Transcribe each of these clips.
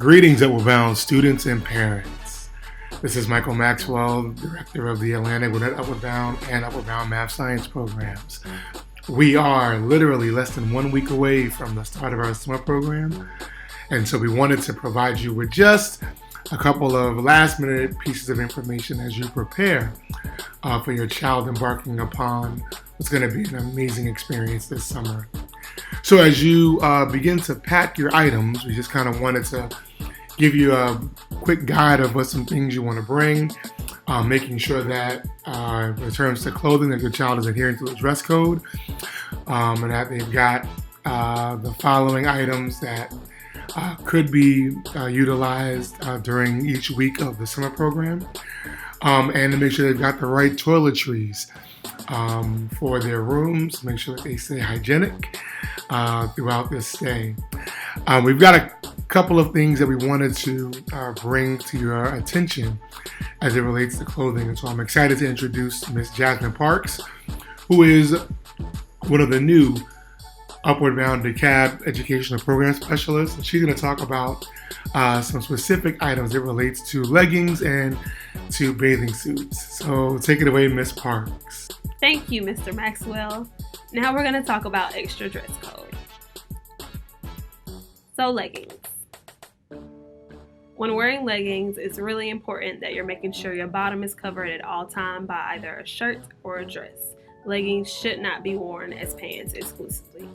Greetings, Upward Bound students and parents. This is Michael Maxwell, Director of the Atlantic Gwinnett Upward Bound and Upward Bound Math Science programs. We are literally less than 1 week away from the start of our summer program, and so we wanted to provide you with just a couple of last-minute pieces of information as you prepare for your child embarking upon what's going to be an amazing experience this summer. So as you begin to pack your items, we just kind of wanted to give you a quick guide of what some things you want to bring, making sure that in terms to clothing that your child is adhering to the dress code, and that they've got the following items that could be utilized during each week of the summer program, and to make sure they've got the right toiletries for their rooms, make sure that they stay hygienic throughout this stay. We've got a couple of things that we wanted to bring to your attention as it relates to clothing, and so I'm excited to introduce Miss Jasmine Parks, who is one of the new Upward Bound DeKalb Educational Program Specialists, and she's going to talk about some specific items that relates to leggings and to bathing suits. So take it away, Miss Parks. Thank you, Mr. Maxwell. Now we're going to talk about extra dress code. So leggings. When wearing leggings, it's really important that you're making sure your bottom is covered at all times by either a shirt or a dress. Leggings should not be worn as pants exclusively.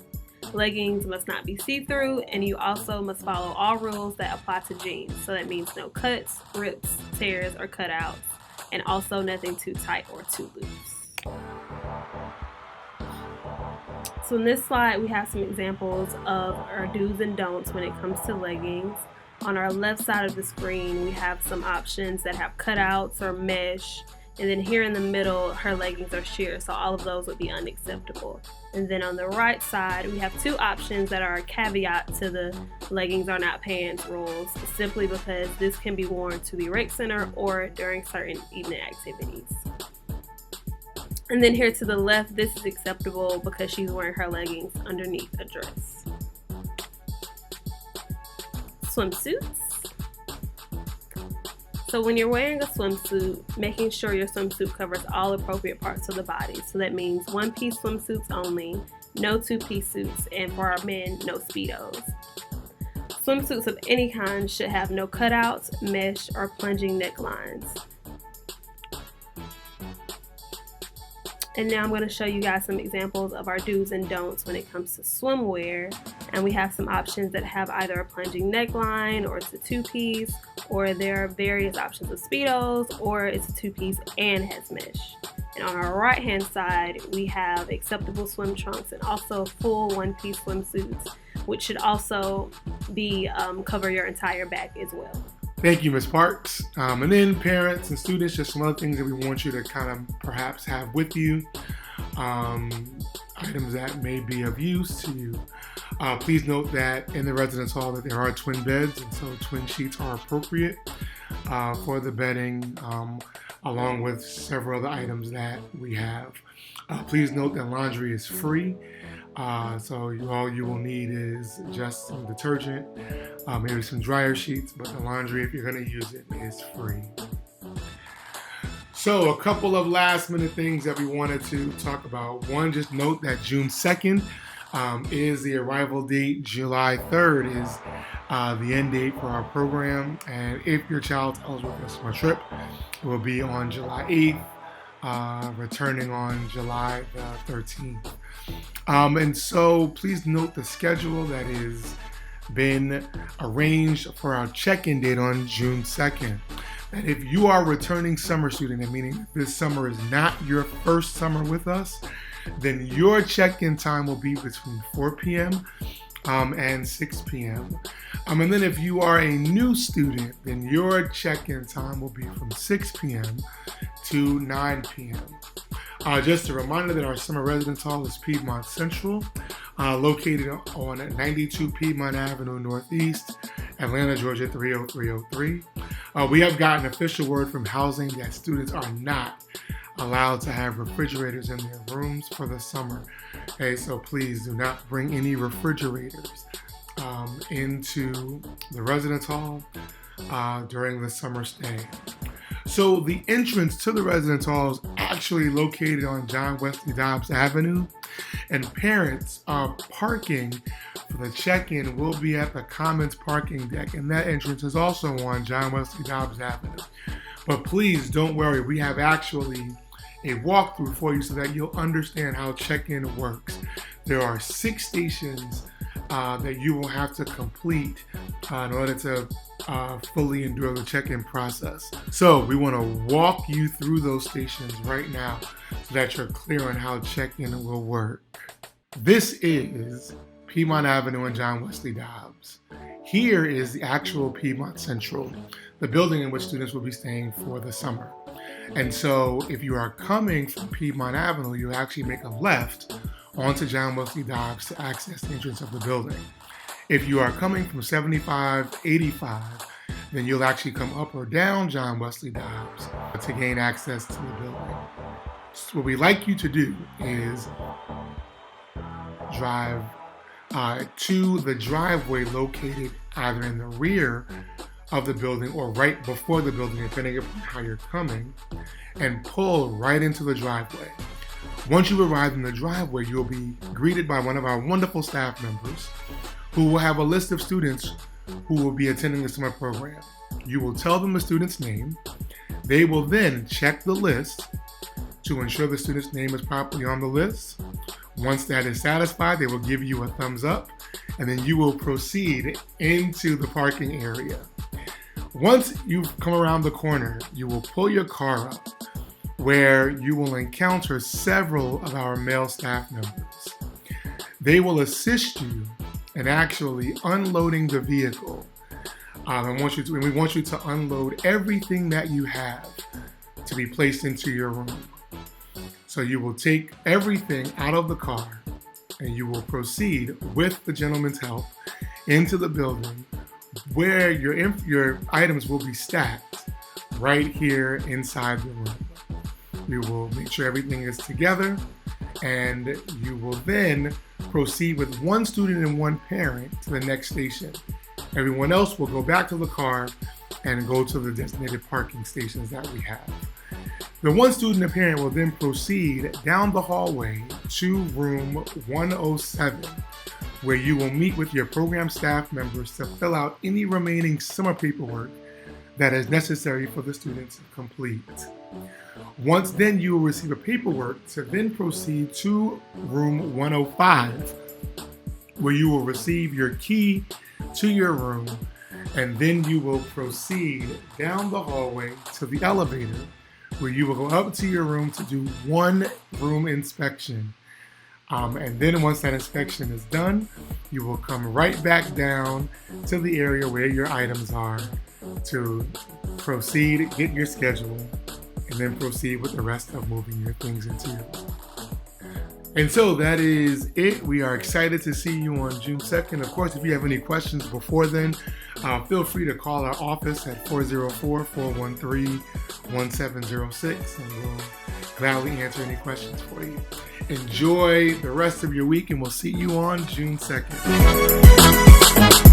Leggings must not be see-through, and you also must follow all rules that apply to jeans. So that means no cuts, rips, tears, or cutouts, and also nothing too tight or too loose. So in this slide, we have some examples of our do's and don'ts when it comes to leggings. On our left side of the screen, we have some options that have cutouts or mesh. And then here in the middle, her leggings are sheer, so all of those would be unacceptable. And then on the right side, we have two options that are a caveat to the leggings are not pants rules, simply because this can be worn to the rec center or during certain evening activities. And then here to the left, this is acceptable because she's wearing her leggings underneath a dress. Swimsuits. So when you're wearing a swimsuit, making sure your swimsuit covers all appropriate parts of the body. So that means one-piece swimsuits only, no two-piece suits, and for our men, no Speedos. Swimsuits of any kind should have no cutouts, mesh, or plunging necklines. And now I'm going to show you guys some examples of our do's and don'ts when it comes to swimwear. And we have some options that have either a plunging neckline, or it's a two-piece, or there are various options of Speedos, or it's a two-piece and has mesh. And on our right-hand side, we have acceptable swim trunks and also full one-piece swimsuits, which should also be cover your entire back as well. Thank you, Ms. Parks. And then parents and students, just some other things that we want you to kind of perhaps have with you, items that may be of use to you. Please note that in the residence hall that there are twin beds, and so twin sheets are appropriate for the bedding, along with several other items that we have. Please note that laundry is free. So all you will need is just some detergent, maybe some dryer sheets, but the laundry, if you're going to use it, is free. So a couple of last minute things that we wanted to talk about. One, just note that June 2nd is the arrival date. July 3rd is the end date for our program. And if your child's eligible for a summer trip, it will be on July 8th, returning on July the 13th. And so please note the schedule that is been arranged for our check-in date on June 2nd. That if you are a returning summer student, meaning this summer is not your first summer with us, then your check-in time will be between 4 p.m. And 6 p.m. And then if you are a new student, then your check-in time will be from 6 p.m. to 9 p.m. Just a reminder that our summer residence hall is Piedmont Central, located on 92 Piedmont Avenue Northeast, Atlanta, Georgia 30303. We have gotten official word from housing that students are not allowed to have refrigerators in their rooms for the summer. Okay, so please do not bring any refrigerators into the residence hall during the summer stay. So the entrance to the residence hall is actually located on John Wesley Dobbs Avenue, and parents parking for the check-in will be at the Commons parking deck, and that entrance is also on John Wesley Dobbs Avenue. But please don't worry, we have actually a walkthrough for you so that you'll understand how check-in works. There are 6 stations that you will have to complete in order to fully endure the check-in process. So we want to walk you through those stations right now so that you're clear on how check-in will work. This is Piedmont Avenue and John Wesley Dobbs. Here is the actual Piedmont Central, the building in which students will be staying for the summer. And so if you are coming from Piedmont Avenue, you actually make a left onto John Wesley Dobbs to access the entrance of the building. If you are coming from 7585, then you'll actually come up or down John Wesley Dobbs to gain access to the building. So what we like you to do is drive to the driveway located either in the rear of the building or right before the building, depending upon how you're coming, and pull right into the driveway. Once you arrive in the driveway, you'll be greeted by one of our wonderful staff members who will have a list of students who will be attending the summer program. You will tell them the student's name. They will then check the list to ensure the student's name is properly on the list. Once that is satisfied, they will give you a thumbs up, and then you will proceed into the parking area. Once you've come around the corner, you will pull your car up, where you will encounter several of our male staff members. They will assist you in actually unloading the vehicle. And we want you to unload everything that you have to be placed into your room. So you will take everything out of the car and you will proceed with the gentleman's help into the building where your items will be stacked right here inside the room. We will make sure everything is together, and you will then proceed with one student and one parent to the next station. Everyone else will go back to the car and go to the designated parking stations that we have. The one student and parent will then proceed down the hallway to room 107, where you will meet with your program staff members to fill out any remaining summer paperwork that is necessary for the students to complete. Once then, you will receive a paperwork to then proceed to room 105, where you will receive your key to your room, and then you will proceed down the hallway to the elevator, where you will go up to your room to do one room inspection. And then once that inspection is done, you will come right back down to the area where your items are to proceed, get your schedule, and then proceed with the rest of moving your things into your room. And so that is it. We are excited to see you on June 2nd. Of course, if you have any questions before then, feel free to call our office at 404-413-1706, and we'll gladly answer any questions for you. Enjoy the rest of your week, and we'll see you on June 2nd.